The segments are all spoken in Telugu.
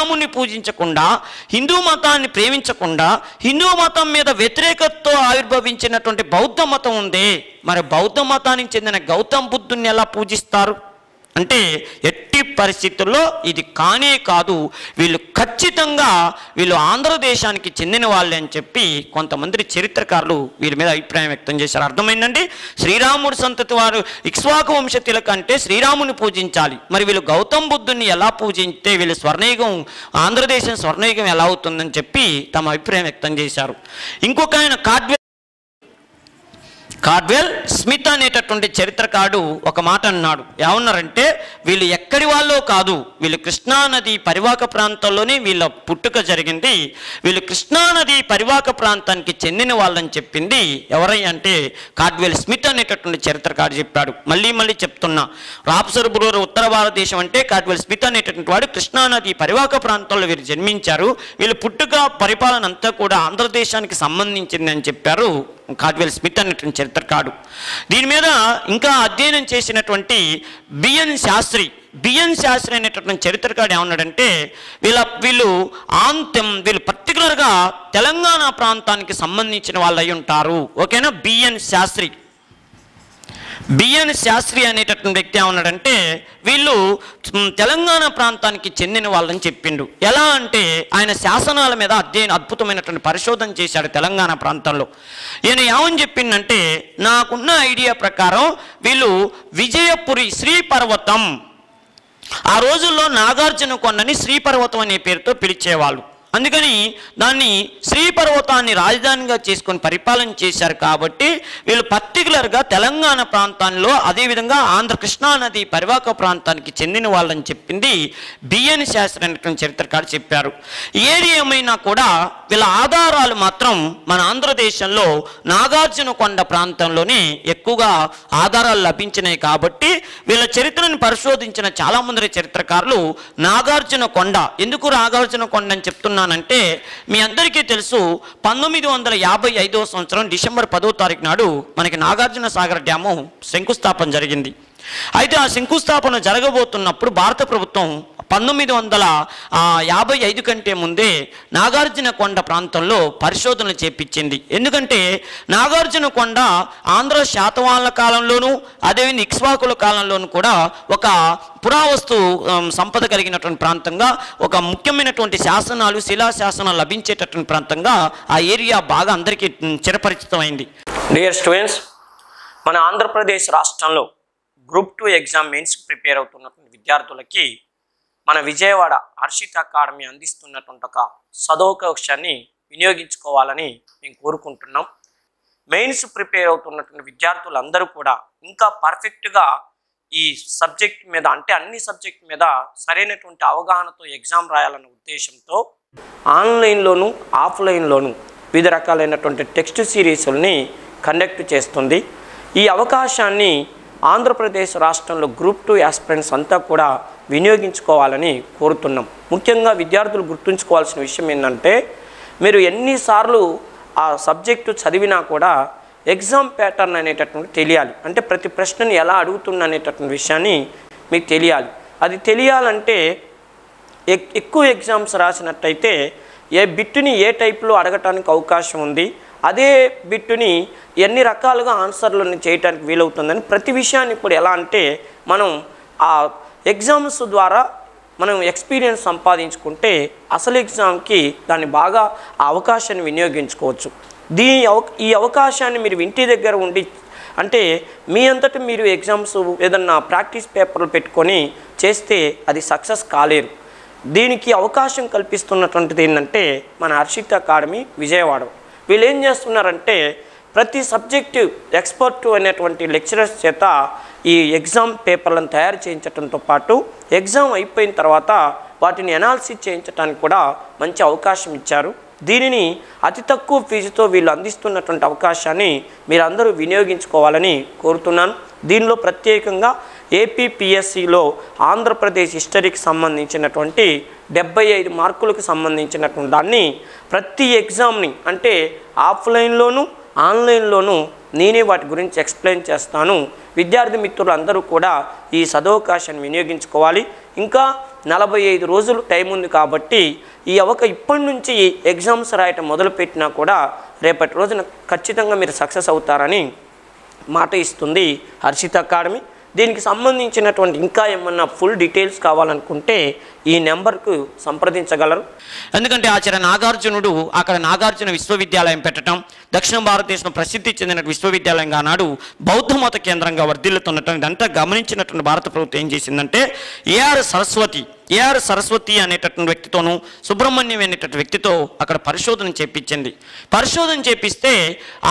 శ్రీరాముని పూజించకుండా, హిందూ మతాన్ని ప్రేమించకుండా, హిందూ మతం మీద వ్యతిరేకతతో ఆవిర్భవించినటువంటి బౌద్ధ మతం ఉందే, మరి బౌద్ధ మతానికి చెందిన గౌతమ బుద్ధుని ఎలా పూజిస్తారు అంటే ఎట్టి పరిస్థితుల్లో ఇది కానే కాదు. వీళ్ళు ఖచ్చితంగా వీళ్ళు ఆంధ్రదేశానికి చెందిన వాళ్ళే అని చెప్పి కొంతమంది చరిత్రకారులు వీరి మీద అభిప్రాయం వ్యక్తం చేశారు. అర్థమైందండి? శ్రీరాముడి సంతతి వారు ఇక్ష్వాకు వంశతుల కంటే శ్రీరాముని పూజించాలి. మరి వీళ్ళు గౌతమ బుద్ధుని ఎలా పూజించితే వీళ్ళు స్వర్ణయుగం, ఆంధ్రదేశం స్వర్ణయుగం ఎలా అవుతుందని చెప్పి తమ అభిప్రాయం వ్యక్తం చేశారు. ఇంకొక ఆయన కార్డ్వెల్ స్మిత్ అనేటటువంటి చరిత్రకారుడు ఒక మాట అన్నాడు. ఏమన్నారంటే, వీళ్ళు ఎక్కడి వాళ్ళో కాదు, వీళ్ళు కృష్ణానది పరివాహక ప్రాంతంలోనే వీళ్ళ పుట్టుక జరిగింది, వీళ్ళు కృష్ణానది పరివాహక ప్రాంతానికి చెందిన వాళ్ళని చెప్పింది ఎవరై అంటే కార్డ్వెల్ స్మిత్ అనేటటువంటి చరిత్రకారుడు చెప్పాడు. మళ్ళీ చెప్తున్నా, రాప్సర్ బ్రూర్ ఉత్తర భారతదేశం అంటే కార్డ్వెల్ స్మిత్ అనేటటువంటి వాడు కృష్ణానది పరివాహక ప్రాంతంలో వీరు జన్మించారు, వీళ్ళ పుట్టుక పరిపాలన అంతా కూడా ఆంధ్రదేశానికి సంబంధించింది అని చెప్పారు కార్డ్వెల్ స్మిత్ అనేటువంటి చరిత్రకారుడు. దీని మీద ఇంకా అధ్యయనం చేసినటువంటి బిఎన్ శాస్త్రి అనేటటువంటి చరిత్రకారుడు ఏమన్నాడంటే, వీళ్ళు పర్టికులర్గా తెలంగాణ ప్రాంతానికి సంబంధించిన వాళ్ళు అయి ఉంటారు. ఓకేనా? బిఎన్ శాస్త్రి అనేటటువంటి వ్యక్తి ఏమన్నాడంటే, వీళ్ళు తెలంగాణ ప్రాంతానికి చెందిన వాళ్ళని చెప్పిండు. ఎలా అంటే ఆయన శాసనాల మీద అద్భుతమైనటువంటి పరిశోధన చేశాడు తెలంగాణ ప్రాంతంలో. ఈయన ఏమని చెప్పిండంటే, నాకున్న ఐడియా ప్రకారం వీళ్ళు విజయపురి శ్రీపర్వతం, ఆ రోజుల్లో నాగార్జున కొండని శ్రీపర్వతం అనే పేరుతో పిలిచేవాళ్ళు. అందుకని దాన్ని శ్రీపర్వతాన్ని రాజధానిగా చేసుకొని పరిపాలన చేశారు. కాబట్టి వీళ్ళు పర్టికులర్గా తెలంగాణ ప్రాంతాల్లో, అదేవిధంగా కృష్ణానది పరివాహక ప్రాంతానికి చెందిన వాళ్ళని చెప్పింది బిఎన్ శాస్త్రి అనేటువంటి చరిత్రకారుడు చెప్పారు. ఏది ఏమైనా కూడా వీళ్ళ ఆధారాలు మాత్రం మన ఆంధ్రదేశంలో నాగార్జున కొండ ప్రాంతంలోనే ఎక్కువగా ఆధారాలు లభించినాయి. కాబట్టి వీళ్ళ చరిత్రను పరిశోధించిన చాలామంది చరిత్రకారులు నాగార్జున కొండ, ఎందుకు నాగార్జున కొండ అని చెప్తున్నారు అంటే, మీ అందరికీ తెలుసు 1955వ సంవత్సరం డిసెంబర్ 10వ తారీఖు నాడు మనకి నాగార్జున సాగర్ డ్యాము శంకుస్థాపన జరిగింది. అయితే ఆ శంకుస్థాపన జరగబోతున్నప్పుడు భారత ప్రభుత్వం 1955 కంటే ముందే నాగార్జున కొండ ప్రాంతంలో పరిశోధనలు చేపించింది. ఎందుకంటే నాగార్జున కొండ ఆంధ్ర శాతవాహనుల కాలంలోనూ, అదేవిధంగా ఇక్ష్వాకుల కాలంలోనూ కూడా ఒక పురావస్తు సంపద కలిగినటువంటి ప్రాంతంగా, ఒక ముఖ్యమైనటువంటి శాసనాలు, శిలాశాసనాలు లభించేటటువంటి ప్రాంతంగా ఆ ఏరియా బాగా అందరికీ చిరపరిచితమైంది. డియర్ స్టూడెంట్స్, మన ఆంధ్రప్రదేశ్ రాష్ట్రంలో గ్రూప్ 2 ఎగ్జామ్ మెయిన్స్ ప్రిపేర్ అవుతున్నటువంటి విద్యార్థులకి మన విజయవాడ హర్షిత్ అకాడమీ అందిస్తున్నటువంటి ఒక సదవకాశాన్ని వినియోగించుకోవాలని మేము కోరుకుంటున్నాం. మెయిన్స్ ప్రిపేర్ అవుతున్నటువంటి విద్యార్థులందరూ కూడా ఇంకా పర్ఫెక్ట్గా ఈ సబ్జెక్ట్ మీద, అంటే అన్ని సబ్జెక్ట్ మీద సరైనటువంటి అవగాహనతో ఎగ్జామ్ రాయాలన్న ఉద్దేశంతో ఆన్లైన్లోను ఆఫ్లైన్లోను వివిధ రకాలైనటువంటి టెక్స్ట్ సిరీస్ని కండక్ట్ చేస్తుంది. ఈ అవకాశాన్ని ఆంధ్రప్రదేశ్ రాష్ట్రంలో గ్రూప్ 2 యాస్పిరెంట్స్ అంతా కూడా వినియోగించుకోవాలని కోరుతున్నాం. ముఖ్యంగా విద్యార్థులు గుర్తుంచుకోవాల్సిన విషయం ఏంటంటే, మీరు ఎన్నిసార్లు ఆ సబ్జెక్టు చదివినా కూడా ఎగ్జామ్ ప్యాటర్న్ అనేటటువంటి తెలియాలి. అంటే ప్రతి ప్రశ్నని ఎలా అడుగుతున్నా అనేటటువంటి విషయాన్ని మీకు తెలియాలి. అది తెలియాలంటే ఎక్కువ ఎగ్జామ్స్ రాసినట్టయితే ఏ బిట్టుని ఏ టైప్లో అడగటానికి అవకాశం ఉంది, అదే బిట్టుని ఎన్ని రకాలుగా ఆన్సర్లను చేయడానికి వీలవుతుందని ప్రతి విషయాన్ని ఇప్పుడు ఎలా అంటే మనం ఆ ఎగ్జామ్స్ ద్వారా మనం ఎక్స్పీరియన్స్ సంపాదించుకుంటే అసలు ఎగ్జామ్కి దాన్ని బాగా ఆ అవకాశాన్ని వినియోగించుకోవచ్చు. ఈ అవకాశాన్ని మీరు ఇంటి దగ్గర ఉండి, అంటే మీ అంతటా మీరు ఎగ్జామ్స్ ఏదన్నా ప్రాక్టీస్ పేపర్లు పెట్టుకొని చేస్తే అది సక్సెస్ కాలేరు. దీనికి అవకాశం కల్పిస్తున్నటువంటిది ఏంటంటే మన హర్షిత్ అకాడమీ విజయవాడ. వీళ్ళు ఏం చేస్తున్నారంటే ప్రతి సబ్జెక్టు ఎక్స్పర్ట్ అనేటువంటి లెక్చరర్స్ చేత ఈ ఎగ్జామ్ పేపర్లను తయారు చేయించడంతో పాటు ఎగ్జామ్ అయిపోయిన తర్వాత వాటిని అనాలిసిస్ చేయించడానికి కూడా మంచి అవకాశం ఇచ్చారు. దీనిని అతి తక్కువ ఫీజుతో వీళ్ళు అందిస్తున్నటువంటి అవకాశాన్ని మీరందరూ వినియోగించుకోవాలని కోరుతున్నాను. దీనిలో ప్రత్యేకంగా ఏపీపీఎస్సిలో ఆంధ్రప్రదేశ్ హిస్టరీకి సంబంధించినటువంటి 75 మార్కులకు సంబంధించినటువంటి దాన్ని ప్రతి ఎగ్జామ్ని, అంటే ఆఫ్లైన్లోను ఆన్లైన్లోనూ నేనే వాటి గురించి ఎక్స్ప్లెయిన్ చేస్తాను. విద్యార్థి మిత్రులు అందరూ కూడా ఈ సదవకాశాన్ని వినియోగించుకోవాలి. ఇంకా 45 రోజులు టైం ఉంది కాబట్టి ఇప్పటి నుంచి ఎగ్జామ్స్ రాయటం మొదలుపెట్టినా కూడా రేపటి రోజున ఖచ్చితంగా మీరు సక్సెస్ అవుతారని మాట ఇస్తుంది హర్షిత అకాడమీ. దీనికి సంబంధించినటువంటి ఇంకా ఏమన్నా ఫుల్ డీటెయిల్స్ కావాలనుకుంటే ఈ నెంబర్కు సంప్రదించగలరు. ఎందుకంటే ఆచార్య నాగార్జునుడు అక్కడ నాగార్జున విశ్వవిద్యాలయం పెట్టడం, దక్షిణ భారతదేశంలో ప్రసిద్ధి చెందిన విశ్వవిద్యాలయంగా నాడు బౌద్ధ మత కేంద్రంగా వర్ధిల్లుతుండటం ఇదంతా గమనించినటువంటి భారత ప్రభుత్వం ఏం చేసిందంటే ఏఆర్ సరస్వతి అనేటటువంటి వ్యక్తితోనూ సుబ్రహ్మణ్యం అనేటటువంటి వ్యక్తితో అక్కడ పరిశోధన చేపించింది. పరిశోధన చేపిస్తే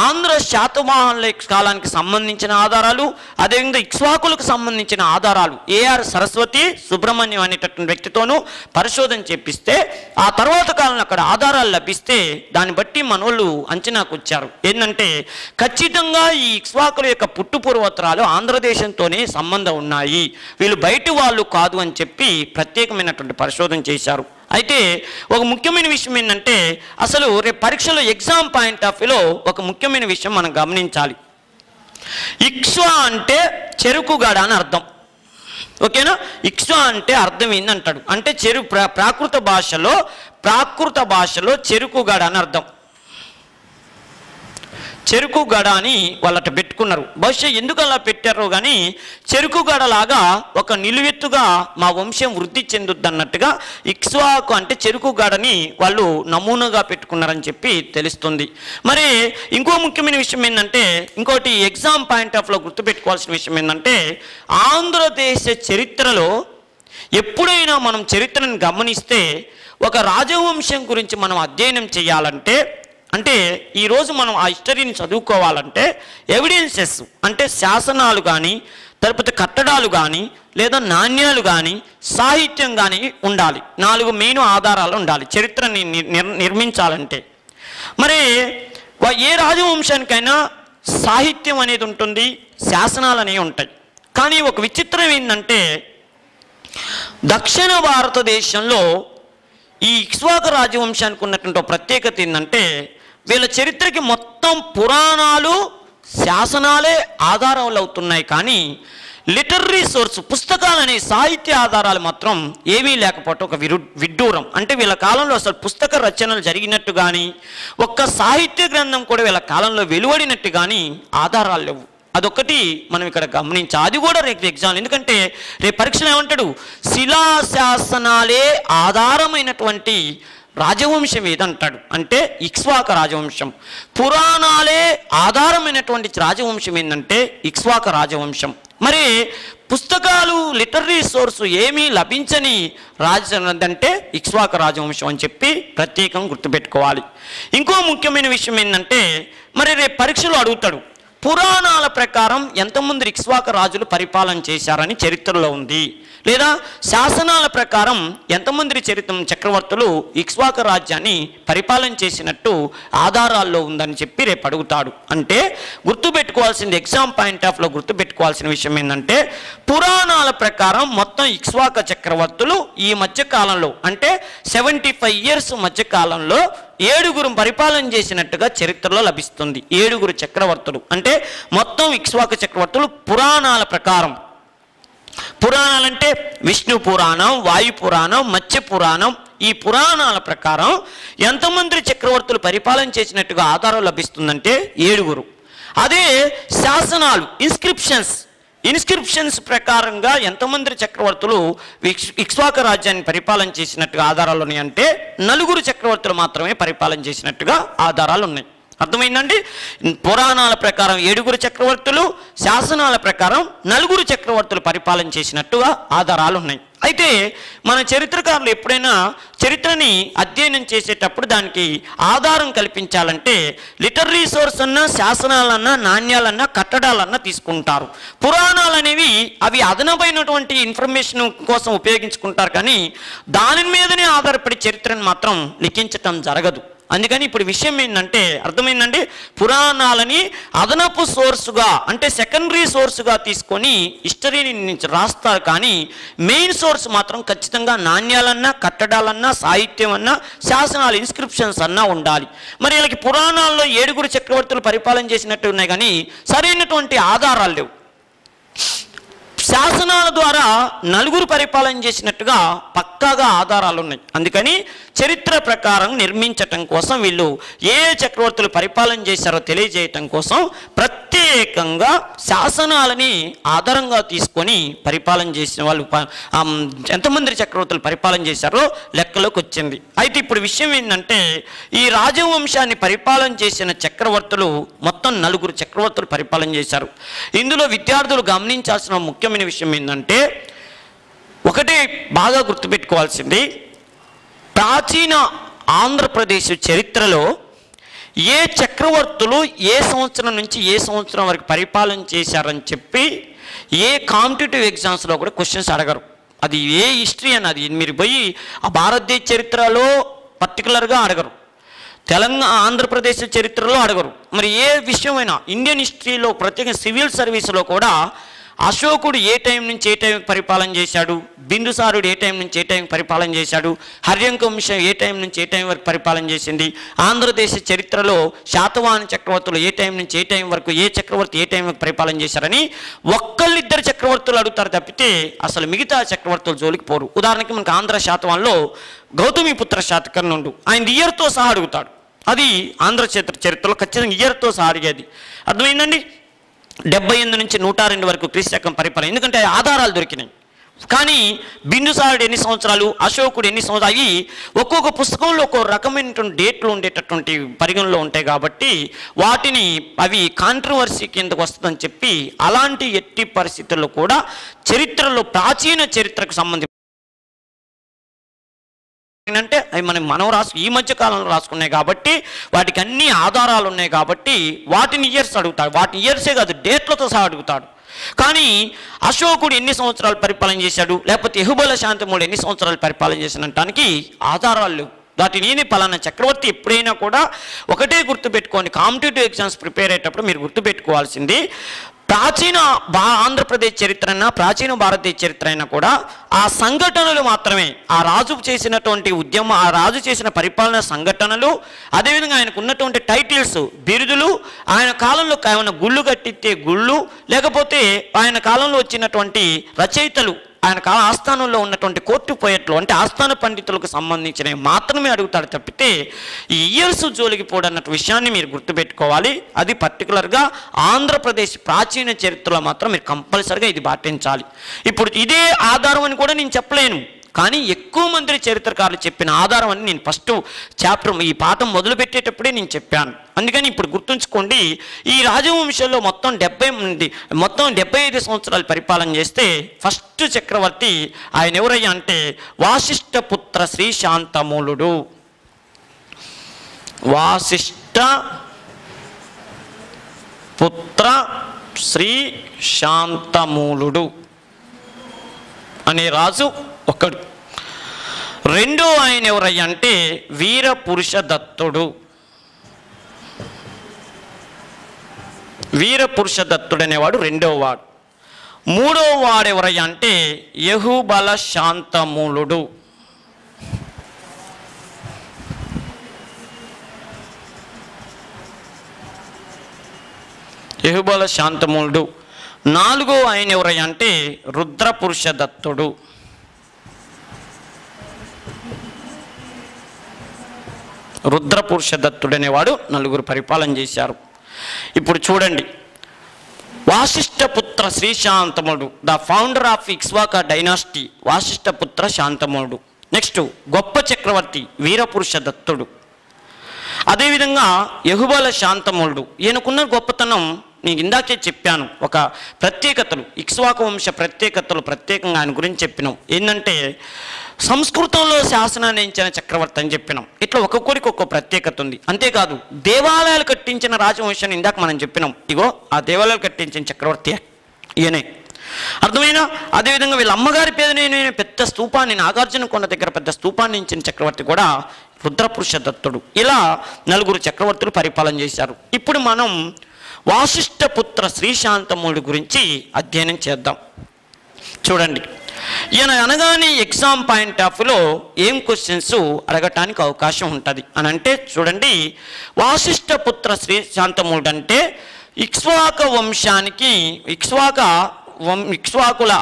ఆంధ్ర శాతవాహనుల కాలానికి సంబంధించిన ఆధారాలు, అదేవిధంగా ఇక్ష్వాకులకు సంబంధించిన ఆధారాలు ఏఆర్ సరస్వతి సుబ్రహ్మణ్యం అనేటటువంటి వ్యక్తితోనూ పరిశోధన చేపిస్తే ఆ తర్వాత కాలంలో అక్కడ ఆధారాలు లభిస్తే దాన్ని బట్టి మనోళ్ళు అంచనాకు వచ్చారు. ఏంటంటే ఖచ్చితంగా ఈ ఇక్ష్వాకుల యొక్క పుట్టుపూర్వోత్తరాలు ఆంధ్రదేశంతోనే సంబంధం ఉన్నాయి, వీళ్ళు బయటి వాళ్ళు కాదు అని చెప్పి ప్రత్యేకమైనటువంటి పరిశోధన చేశారు. అయితే ఒక ముఖ్యమైన విషయం ఏంటంటే అసలు రేపు పరీక్షలో ఎగ్జామ్ పాయింట్ ఆఫ్ వ్యూలో ఒక ముఖ్యమైన విషయం మనం గమనించాలి. ఇక్ష్వా అంటే చెరుకుగడ అని అర్థం. ఓకేనా? ఇక్ష్వా అంటే అర్థం ఏందంటాడు అంటే ప్రాకృత భాషలో చెరుకుగడ అని అర్థం. చెరుకుగడ అని వాళ్ళట పెట్టుకున్నారు. బహుశా ఎందుకు అలా పెట్టారో కానీ చెరుకుగడలాగా ఒక నిలువెత్తుగా మా వంశం వృద్ధి చెందుద్ది అన్నట్టుగా ఇక్ష్వాకు అంటే చెరుకుగడని వాళ్ళు నమూనాగా పెట్టుకున్నారని చెప్పి తెలుస్తుంది. మరి ఇంకో ముఖ్యమైన విషయం ఏంటంటే ఇంకోటి ఎగ్జామ్ పాయింట్ ఆఫ్ లో గుర్తుపెట్టుకోవాల్సిన విషయం ఏంటంటే ఆంధ్రదేశ చరిత్రలో ఎప్పుడైనా మనం చరిత్రను గమనిస్తే ఒక రాజవంశం గురించి మనం అధ్యయనం చేయాలంటే అంటే ఈరోజు మనం ఆ హిస్టరీని చదువుకోవాలంటే ఎవిడెన్సెస్ అంటే శాసనాలు కానీ లేకపోతే కట్టడాలు కానీ లేదా నాణ్యాలు కానీ సాహిత్యం కానీ ఉండాలి. 4 మెయిన్ ఆధారాలు ఉండాలి చరిత్రని నిర్మించాలంటే. మరి ఏ రాజవంశానికైనా సాహిత్యం అనేది ఉంటుంది, శాసనాలు అనేవి ఉంటాయి. కానీ ఒక విచిత్రం ఏంటంటే దక్షిణ భారతదేశంలో ఈ ఇక్ష్వాకు రాజవంశానికి ఉన్నటువంటి ప్రత్యేకత ఏంటంటే వీళ్ళ చరిత్రకి మొత్తం పురాణాలు శాసనాలే ఆధారాలు అవుతున్నాయి, కానీ లిటరరీ సోర్స్ పుస్తకాలు అనే సాహిత్య ఆధారాలు మాత్రం ఏమీ లేకపోవటం ఒక విడ్డూరం. అంటే వీళ్ళ కాలంలో అసలు పుస్తక రచనలు జరిగినట్టు కానీ ఒక్క సాహిత్య గ్రంథం కూడా వీళ్ళ కాలంలో వెలువడినట్టు కానీ ఆధారాలు లేవు. అదొక్కటి మనం ఇక్కడ గమనించాలి. అది కూడా రేపు ఎగ్జామ్, ఎందుకంటే రేపు పరీక్షలు ఏమంటాడు శిలాశాసనాలే ఆధారమైనటువంటి రాజవంశం ఏదంటాడు అంటే ఇక్ష్వాక రాజవంశం. పురాణాలే ఆధారమైనటువంటి రాజవంశం ఏంటంటే ఇక్ష్వాక రాజవంశం. మరి పుస్తకాలు లిటరరీ సోర్సు ఏమీ లభించని రాజంటే ఇక్ష్వాక రాజవంశం అని చెప్పి ప్రత్యేకంగా గుర్తుపెట్టుకోవాలి. ఇంకో ముఖ్యమైన విషయం ఏంటంటే మరి రేపు పరీక్షలు అడుగుతాడు పురాణాల ప్రకారం ఎంతమంది ఇక్ష్వాక రాజులు పరిపాలన చేశారని చరిత్రలో ఉంది, లేదా శాసనాల ప్రకారం ఎంతమంది చక్రవర్తులు ఇక్ష్వాక రాజ్యాన్ని పరిపాలన చేసినట్టు ఆధారాల్లో ఉందని చెప్పి రేపు అడుగుతాడు. అంటే గుర్తుపెట్టుకోవాల్సింది ఎగ్జామ్ పాయింట్ ఆఫ్ లో గుర్తుపెట్టుకోవాల్సిన విషయం ఏంటంటే పురాణాల ప్రకారం మొత్తం ఇక్ష్వాక చక్రవర్తులు ఈ మధ్య కాలంలో అంటే 75 years మధ్య కాలంలో 7 పరిపాలన చేసినట్టుగా చరిత్రలో లభిస్తుంది. 7 చక్రవర్తులు అంటే మొత్తం ఇక్ష్వాక చక్రవర్తులు పురాణాల ప్రకారం. పురాణాలంటే విష్ణు పురాణం, వాయు పురాణం, మత్స్య పురాణం, ఈ పురాణాల ప్రకారం ఎంతమంది చక్రవర్తులు పరిపాలన చేసినట్టుగా ఆధారం లభిస్తుందంటే 7. అదే శాసనాలు ఇన్స్క్రిప్షన్స్ ప్రకారంగా ఎంతమంది చక్రవర్తులు ఇక్ష్వాక రాజ్యాన్ని పరిపాలన చేసినట్టుగా ఆధారాలు ఉన్నాయి అంటే 4 చక్రవర్తులు మాత్రమే పరిపాలన చేసినట్టుగా ఆధారాలు ఉన్నాయి. అర్థమైందండి? పురాణాల ప్రకారం 7 చక్రవర్తులు, శాసనాల ప్రకారం 4 చక్రవర్తులు పరిపాలన చేసినట్టుగా ఆధారాలు ఉన్నాయి. అయితే మన చరిత్రకారులు ఎప్పుడైనా చరిత్రని అధ్యయనం చేసేటప్పుడు దానికి ఆధారం కల్పించాలంటే లిటరరీ సోర్స్ అన్నా, శాసనాలన్నా, నాణ్యాలన్నా, కట్టడాలన్నా తీసుకుంటారు. పురాణాలు అనేవి అవి అదనమైనటువంటి ఇన్ఫర్మేషన్ కోసం ఉపయోగించుకుంటారు, కానీ దాని మీదనే ఆధారపడి చరిత్రను మాత్రం లిఖించటం జరగదు. అందుకని ఇప్పుడు విషయం ఏంటంటే అర్థమైందండి, పురాణాలని అదనపు సోర్సుగా అంటే సెకండరీ సోర్సుగా తీసుకొని హిస్టరీని రాస్తారు, కానీ మెయిన్ సోర్స్ మాత్రం ఖచ్చితంగా నాణ్యాలన్నా, కట్టడాలన్నా, సాహిత్యం అన్నా, శాసనాలు ఇన్స్క్రిప్షన్స్ అన్నా ఉండాలి. మరి వీళ్ళకి పురాణాల్లో 7 చక్రవర్తులు పరిపాలన చేసినట్టు ఉన్నాయి, కానీ సరైనటువంటి ఆధారాలు లేవు. శాసనాల ద్వారా నలుగురు పరిపాలన చేసినట్టుగా పక్కాగా ఆధారాలు ఉన్నాయి. అందుకని చరిత్ర ప్రకారం నిర్మించటం కోసం వీళ్ళు ఏ చక్రవర్తులు పరిపాలన చేశారో తెలియజేయటం కోసం ప్రత్యేకంగా శాసనాలని ఆధారంగా తీసుకొని పరిపాలన చేసిన వాళ్ళు ఎంతమంది చక్రవర్తులు పరిపాలన చేశారో లెక్కలోకి వచ్చింది. అయితే ఇప్పుడు విషయం ఏంటంటే ఈ రాజవంశాన్ని పరిపాలన చేసిన చక్రవర్తులు మొత్తం 4 చక్రవర్తులు పరిపాలన చేశారు. ఇందులో విద్యార్థులు గమనించాల్సిన ముఖ్యమైన విషయం ఏంటంటే ఒకటి బాగా గుర్తుపెట్టుకోవాల్సింది, ప్రాచీన ఆంధ్రప్రదేశ్ చరిత్రలో ఏ చక్రవర్తులు ఏ సంవత్సరం నుంచి ఏ సంవత్సరం వరకు పరిపాలన చేశారని చెప్పి ఏ కాంపిటేటివ్ ఎగ్జామ్స్లో కూడా క్వశ్చన్స్ అడగరు. అది ఏ హిస్టరీ అన్నది మీరు పోయి ఆ భారతదేశ చరిత్రలో పర్టికులర్గా అడగరు, తెలంగాణ ఆంధ్రప్రదేశ్ చరిత్రలో అడగరు. మరి ఏ విషయమైనా ఇండియన్ హిస్టరీలో ప్రత్యేకంగా సివిల్ సర్వీస్లో కూడా అశోకుడు ఏ టైం నుంచి ఏ టైంకి పరిపాలన చేశాడు, బిందుసారుడు ఏ టైం నుంచి ఏ టైంకి పరిపాలన చేశాడు, హర్యంక వంశం ఏ టైం నుంచి ఏ టైం వరకు పరిపాలన చేసింది, ఆంధ్రదేశ చరిత్రలో శాతవాహన చక్రవర్తులు ఏ టైం నుంచి ఏ టైం వరకు ఏ చక్రవర్తి ఏ టైం వరకు పరిపాలన చేశారని ఒక్కళ్ళిద్దరు చక్రవర్తులు అడుగుతారు తప్పితే అసలు మిగతా చక్రవర్తులు జోలికి పోరు. ఉదాహరణకి మనకు ఆంధ్ర శాతవాహనలో గౌతమిపుత్ర శాతకర్ణుడు ఆయన ఇయర్తో సహా అడుగుతాడు. అది ఆంధ్ర చరిత్రలో ఖచ్చితంగా ఇయర్తో సహా అడిగేది. అర్థమైందండి? 78 నుంచి 102 వరకు క్రీస్తు పరిపాలన, ఎందుకంటే ఆధారాలు దొరికినాయి. కానీ బిందుసారుడు ఎన్ని సంవత్సరాలు, అశోకుడు ఎన్ని సంవత్సరాలు, అవి ఒక్కొక్క పుస్తకంలో ఒక్కో రకమైనటువంటి డేట్లు ఉండేటటువంటి పరిగణలో ఉంటాయి కాబట్టి వాటిని అవి కాంట్రవర్సీ కిందకు వస్తుందని చెప్పి అలాంటి ఎట్టి పరిస్థితుల్లో కూడా చరిత్రలో ప్రాచీన చరిత్రకు సంబంధించి అంటే అవి మనం ఈ మధ్య కాలంలో రాసుకున్నాయి కాబట్టి వాటికి అన్ని ఆధారాలు ఉన్నాయి కాబట్టి వాటిని ఇయర్స్ అడుగుతాడు. వాటి ఇయర్సే కాదు డేట్లతో సహా అడుగుతాడు. కానీ అశోకుడు ఎన్ని సంవత్సరాలు పరిపాలన చేశాడు, లేకపోతే యెహుబల శాంతమూడు ఎన్ని సంవత్సరాలు పరిపాలన చేసినటానికి ఆధారాలు వాటి నేనే పలానా చక్రవర్తి. ఎప్పుడైనా కూడా ఒకటే గుర్తుపెట్టుకోండి, కాంపిటేటివ్ ఎగ్జామ్స్ ప్రిపేర్ అయ్యేటప్పుడు మీరు గుర్తుపెట్టుకోవాల్సింది ప్రాచీన ఆంధ్రప్రదేశ్ చరిత్ర అయినా ప్రాచీన భారతదేశ చరిత్ర అయినా కూడా ఆ సంఘటనలు మాత్రమే, ఆ రాజు చేసినటువంటి ఉద్యమం, ఆ రాజు చేసిన పరిపాలన సంఘటనలు, అదేవిధంగా ఆయనకు ఉన్నటువంటి టైటిల్స్ బిరుదులు, ఆయన కాలంలో ఏమైనా గుళ్ళు కట్టితే గుళ్ళు, లేకపోతే ఆయన కాలంలో వచ్చినటువంటి రచయితలు, ఆయన ఆస్థానంలో ఉన్నటువంటి కోర్టు పోయట్లు అంటే ఆస్థాన పండితులకు సంబంధించినవి మాత్రమే అడుగుతాడు తప్పితే ఈ ఇయర్స్ జోలికి పోడన్నట్టు విషయాన్ని మీరు గుర్తుపెట్టుకోవాలి. అది పర్టికులర్గా ఆంధ్రప్రదేశ్ ప్రాచీన చరిత్రలో మాత్రం మీరు కంపల్సరిగా ఇది పాటించాలి. ఇప్పుడు ఇదే ఆధారం అని కూడా నేను చెప్పలేను, కానీ ఎక్కువ మంది చరిత్రకారులు చెప్పిన ఆధారం అని నేను ఫస్ట్ చాప్టర్ ఈ పాఠం మొదలుపెట్టేటప్పుడే నేను చెప్పాను. అందుకని ఇప్పుడు గుర్తుంచుకోండి, ఈ రాజవంశంలో మొత్తం 75 సంవత్సరాలు పరిపాలన చేస్తే ఫస్ట్ చక్రవర్తి ఆయన ఎవరయ్యా అంటే వాసిష్ఠపుత్ర శ్రీ శాంతమూలుడు. వాసిష్ఠపుత్ర శ్రీ శాంతమూలుడు అనే రాజు ఒకడు. రెండో ఆయన ఎవరయ్యా అంటే వీరపురుష దత్తుడు. వీరపురుష దత్తుడు అనేవాడు రెండో వాడు. మూడో వాడు ఎవరయ్యా అంటే యెహుబల శాంతమూలుడు. యెహుబల శాంతమూలుడు. నాలుగో ఆయన ఎవరయ్యా అంటే రుద్రపురుష దత్తుడు. రుద్రపురుష దత్తుడు అనేవాడు 4 పరిపాలన చేశారు. ఇప్పుడు చూడండి, వాసిష్ఠపుత్ర శ్రీ శాంతమూలుడు, the founder of Ikshvaka dynasty, Vasishthaputra శాంతమూలుడు. నెక్స్ట్ గొప్ప చక్రవర్తి వీరపురుష దత్తుడు. అదేవిధంగా యెహుబల శాంతమూలుడు, ఈయనకున్న గొప్పతనం నేను ఇందాకే చెప్పాను, ఒక ప్రత్యేకతలు ఇక్ష్వాక వంశ ప్రత్యేకతలు ప్రత్యేకంగా ఆయన గురించి చెప్పినాం. ఏంటంటే సంస్కృతంలో శాసనాన్ని ఇచ్చిన చక్రవర్తి అని చెప్పినాం. ఇట్లా ఒక్కొక్కరికి ఒక్కో ప్రత్యేకత ఉంది. అంతేకాదు దేవాలయాలు కట్టించిన రాజవంశాన్ని ఇందాక మనం చెప్పినాం, ఇగో ఆ దేవాలయాలు కట్టించిన చక్రవర్తి ఈయనే. అర్థమైనా? అదేవిధంగా వీళ్ళ అమ్మగారి పేరునే పెద్ద స్తూపాన్ని, నాగార్జున కొండ దగ్గర పెద్ద స్తూపాన్ని ఇచ్చిన చక్రవర్తి కూడా రుద్రపురుష దత్తుడు. ఇలా 4 చక్రవర్తులు పరిపాలన చేశారు. ఇప్పుడు మనం వాసిష్ఠపుత్ర శ్రీ శాంతమూలుడు గురించి అధ్యయనం చేద్దాం. చూడండి, ఈయన అనగానే ఎగ్జామ్ పాయింట్ ఆఫ్ వ్యూలో ఏం క్వశ్చన్స్ అడగటానికి అవకాశం ఉంటుంది అని అంటే చూడండి, వాసిష్ఠపుత్ర శ్రీ శాంతమూలుడు అంటే ఇక్ష్వాక వంశానికి, ఇక్ష్వాక ఇక్ష్వాకుల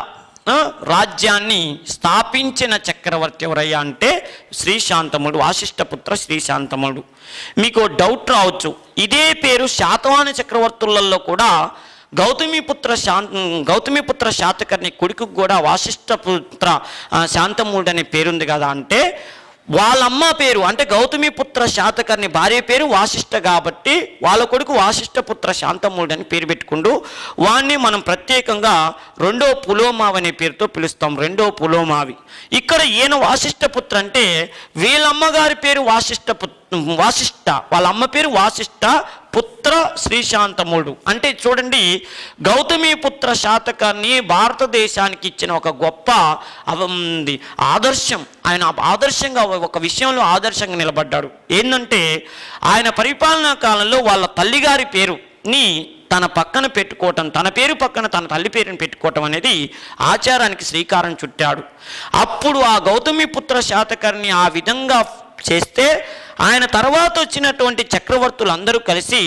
రాజ్యాన్ని స్థాపించిన చక్రవర్తి ఎవరయ్యా అంటే శ్రీశాంతముడు, వాసిష్ఠపుత్ర శ్రీశాంతముడు. మీకు డౌట్ రావచ్చు, ఇదే పేరు శాతవాహన చక్రవర్తులలో కూడా గౌతమిపుత్ర శాతకర్ణి కొడుకు కూడా వాసిష్ఠపుత్ర శాంతముడు అనే పేరుంది కదా అంటే, వాళ్ళమ్మ పేరు అంటే గౌతమిపుత్ర శాతకర్ణి భార్య పేరు వాసిష్ఠ కాబట్టి వాళ్ళ కొడుకు వాసిష్ఠపుత్ర శాంతముడు అని పేరు పెట్టుకుంటూ వాణ్ణి మనం ప్రత్యేకంగా రెండో పులోమావి అనే పేరుతో పిలుస్తాం. రెండో పులోమావి. ఇక్కడ ఈయన వాసిష్ఠపుత్ర అంటే వీళ్ళమ్మగారి పేరు వాసిష్ఠ, వాళ్ళ అమ్మ పేరు వాసిష్ఠ, పుత్ర శ్రీశాంతముడు. అంటే చూడండి, గౌతమిపుత్ర శాతకర్ణి భారతదేశానికి ఇచ్చిన ఒక గొప్ప ఆదర్శం. ఆయన ఆదర్శంగా ఒక విషయంలో ఆదర్శంగా నిలబడ్డాడు. ఏంటంటే ఆయన పరిపాలనా కాలంలో వాళ్ళ తల్లిగారి పేరుని తన పక్కన పెట్టుకోవటం, తన పేరు పక్కన తన తల్లి పేరుని పెట్టుకోవటం అనేది ఆచారానికి శ్రీకారం చుట్టాడు. అప్పుడు ఆ గౌతమిపుత్ర శాతకర్ణి ఆ విధంగా చేస్తే ఆయన తర్వాత వచ్చినటువంటి చక్రవర్తులు అందరూ కలిసి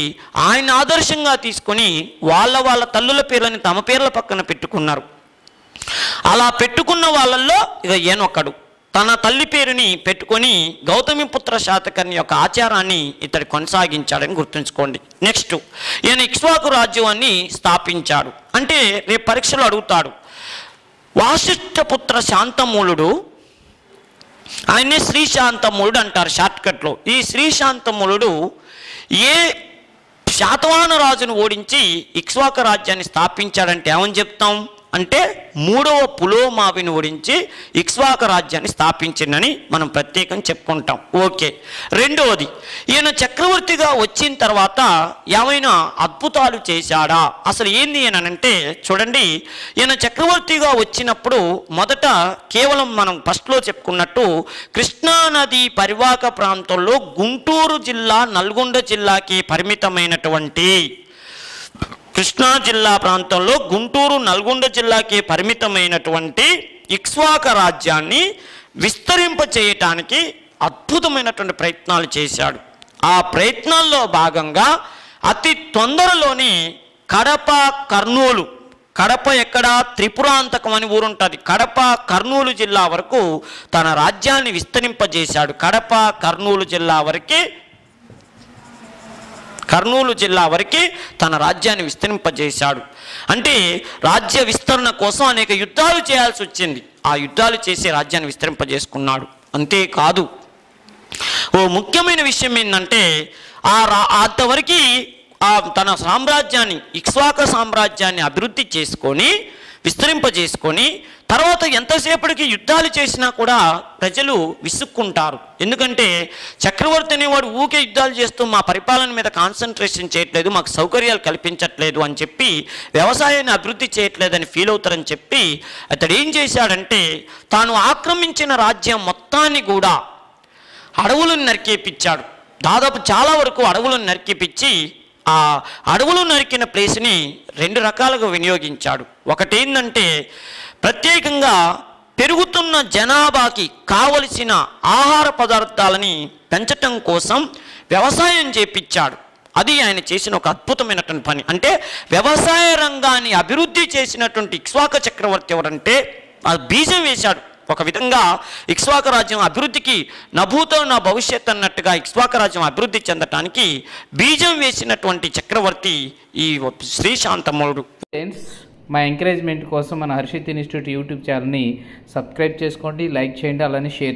ఆయన ఆదర్శంగా తీసుకొని వాళ్ళ తల్లుల పేర్లని తమ పేర్ల పక్కన పెట్టుకున్నారు. అలా పెట్టుకున్న వాళ్ళల్లో ఇక ఈయనొక్కడు తన తల్లి పేరుని పెట్టుకొని గౌతమిపుత్ర శాతకర్ణి యొక్క ఆచారాన్ని ఇతడు కొనసాగించాడని గుర్తుంచుకోండి. నెక్స్ట్, ఈయన ఇక్ష్వాకు రాజ్యాన్ని స్థాపించాడు. అంటే రేపు పరీక్షలో అడుగుతాడు, వాసిష్ఠపుత్ర శాంతమూలుడు, ఆయనే శ్రీశాంతమూలుడు అంటారు షార్ట్కట్లో. ఈ శ్రీశాంతమూలుడు ఏ శాతవాహన రాజును ఓడించి ఇక్ష్వాక రాజ్యాన్ని స్థాపించాడంటే ఏమని చెప్తాం అంటే మూడవ పులోమావిని ఓడించి ఇక్ష్వాక రాజ్యాన్ని స్థాపించిందని మనం ప్రత్యేకంగా చెప్పుకుంటాం. ఓకే. రెండవది, ఈయన చక్రవర్తిగా వచ్చిన తర్వాత ఏమైనా అద్భుతాలు చేశాడా? అసలు ఏంది అంటే చూడండి, ఈయన చక్రవర్తిగా వచ్చినప్పుడు మొదట కేవలం మనం ఫస్ట్లో చెప్పుకున్నట్టు కృష్ణానది పరివాహక ప్రాంతంలో గుంటూరు జిల్లా, నల్గొండ జిల్లాకి పరిమితమైనటువంటి కృష్ణా జిల్లా ప్రాంతంలో గుంటూరు, నల్గొండ జిల్లాకి పరిమితమైనటువంటి ఇక్ష్వాక రాజ్యాన్ని విస్తరింపచేయటానికి అద్భుతమైనటువంటి ప్రయత్నాలు చేశాడు. ఆ ప్రయత్నాల్లో భాగంగా అతి తొందరలోనే కడప ఎక్కడ త్రిపురాంతకం అని ఊరుంటుంది, కడప కర్నూలు జిల్లా వరకు తన రాజ్యాన్ని విస్తరింపజేశాడు. కర్నూలు జిల్లా వరకు తన రాజ్యాన్ని విస్తరింపజేశాడు. అంటే రాజ్య విస్తరణ కోసం అనేక యుద్ధాలు చేయాల్సి వచ్చింది. ఆ యుద్ధాలు చేసి రాజ్యాన్ని విస్తరింపజేసుకున్నాడు. అంతేకాదు, ఓ ముఖ్యమైన విషయం ఏంటంటే అంతవరకు తన సామ్రాజ్యాన్ని, ఇక్ష్వాక సామ్రాజ్యాన్ని అభివృద్ధి చేసుకొని విస్తరింపజేసుకొని తర్వాత ఎంతసేపటికి యుద్ధాలు చేసినా కూడా ప్రజలు విసుక్కుంటారు. ఎందుకంటే చక్రవర్తి అనేవాడు ఊకే యుద్ధాలు చేస్తూ మా పరిపాలన మీద కాన్సన్ట్రేషన్ చేయట్లేదు, మాకు సౌకర్యాలు కల్పించట్లేదు అని చెప్పి, వ్యవసాయాన్ని అభివృద్ధి చేయట్లేదని ఫీల్ అవుతారని చెప్పి అతడు ఏం చేశాడంటే తాను ఆక్రమించిన రాజ్యం మొత్తాన్ని కూడా అడవులను నరికేపించాడు. దాదాపు చాలా వరకు అడవులను నరికేపించి ఆ అడవులు నరికిన ప్లేస్ని రెండు రకాలుగా వినియోగించాడు. ఒకటేంటంటే ప్రత్యేకంగా పెరుగుతున్న జనాభాకి కావలసిన ఆహార పదార్థాలని పెంచటం కోసం వ్యవసాయం చేపించాడు. అది ఆయన చేసిన ఒక అద్భుతమైనటువంటి పని. అంటే వ్యవసాయ రంగాన్ని అభివృద్ధి చేసినటువంటి ఇక్ష్వాక చక్రవర్తి ఎవరంటే ఆ బీజం వేశాడు. ఒక విధంగా ఇక్ష్వాక రాజ్యం అభివృద్ధికి నభూతో నా భవిష్యత్ అన్నట్టుగా ఇక్ష్వాక రాజ్యం అభివృద్ధి చెందటానికి బీజం వేసినటువంటి చక్రవర్తి ఈ శ్రీశాంతమూలుడు. మా ఎంకరేజ్మెంట్ కోసం మన హర్షిత్ ఇన్స్టిట్యూట్ యూట్యూబ్ ఛానల్ని సబ్స్క్రైబ్ చేసుకోండి, లైక్ చేయండి, అలానే షేర్